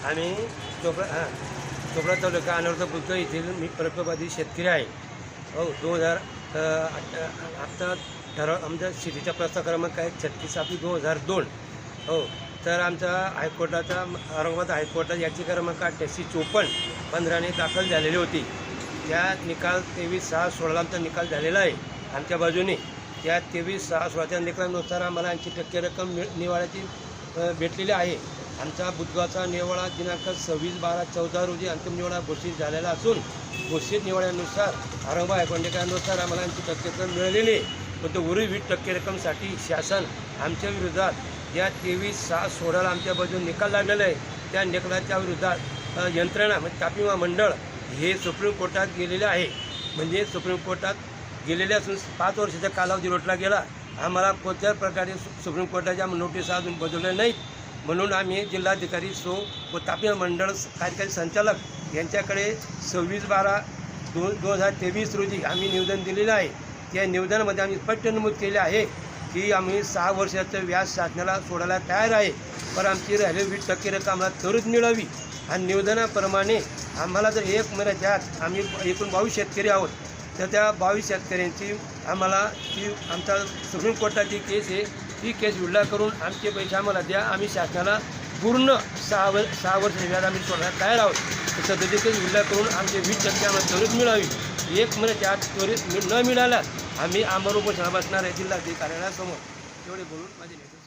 आम्ही चोपडा तालुका अनर्थ बुद्ध येथील मी प्रकल्पवादी शेतकरी आहे. हो 2000 आत्ता ठराव आमच्या शेतीचा प्रस्ताव क्रमांक आहे 36/2002. हो तर आमचा हायकोर्टाचा औरंगाबाद हायकोर्टात याची क्रमांक 8854 15ने दाखल झालेली होती. त्या निकाल 23/6/16 आमचा निकाल झालेला आहे आमच्या बाजूने. त्या 23/6/16च्या निकालानुसार आम्हाला 80% रक्कम निवाड्याची भेटलेली आहे. आमचा बुधवारचा निवाडा दिनांक 26/12/14 रोजी अंतिम निवाडा घोषित झालेला असून घोषित निवाड्यानुसार औरंगाबाद हायकोर्टानुसार आम्हाला 80% रक्कम मिळालेली आहे. पण उर्वरित 20% रक्कमसाठी शासन आमच्या विरोधात या 23/6/16ला आमच्या बाजूने निकाल लागलेला आहे. त्या निकालाच्या विरोधात यंत्रणा म्हणजे तापी मंडळ हे सुप्रीम कोर्टात गेलेले आहे. म्हणजे सुप्रीम कोर्टात गेलेले असून 5 वर्षाचा कालावधी लोटला गेला. आम्हाला कोणत्याच प्रकारे सुप्रीम कोर्टाच्या नोटीस अजून बदलल्या नाहीत. म्हणून आम्ही जिल्हाधिकारी व तापी मंडळ कार्यकारी संचालक यांच्याकडे 26/12/2023 रोजी आम्ही निवेदन दिलेलं आहे. त्या निवेदनामध्ये आम्ही स्पष्ट नमूद केले आहे की आम्ही 6 वर्षाचं व्याज शासनाला सोडायला तयार आहे, पण आमची राहिलेली 20% रक्कम आम्हाला त्वरित मिळावी. आणि निवेदनाप्रमाणे आम्हाला जर 1 महिन्याच्या आत आम्ही एकूण 22 शेतकरी आहोत, तर त्या 22 शेतकऱ्यांची आम्हाला आमचा सुप्रीम कोर्टाची केस आहे, ती केस विड्रॉ करून आमचे पैसे आम्हाला द्या. आम्ही शासनाला पूर्ण 6 वर्ष व्याज आम्ही सोडायला तयार आहोत. तर सध्याची केस विड्रॉ करून आमचे 20% आम्हाला त्वरित मिळावी. 1 महिन्याच्या आत त्वरित न मिळाल्यास आम्ही आमरण उपोषणाला बसणार आहे जिल्हाधिकारी कार्यालयासमोर. एवढे बोलून माझे नेते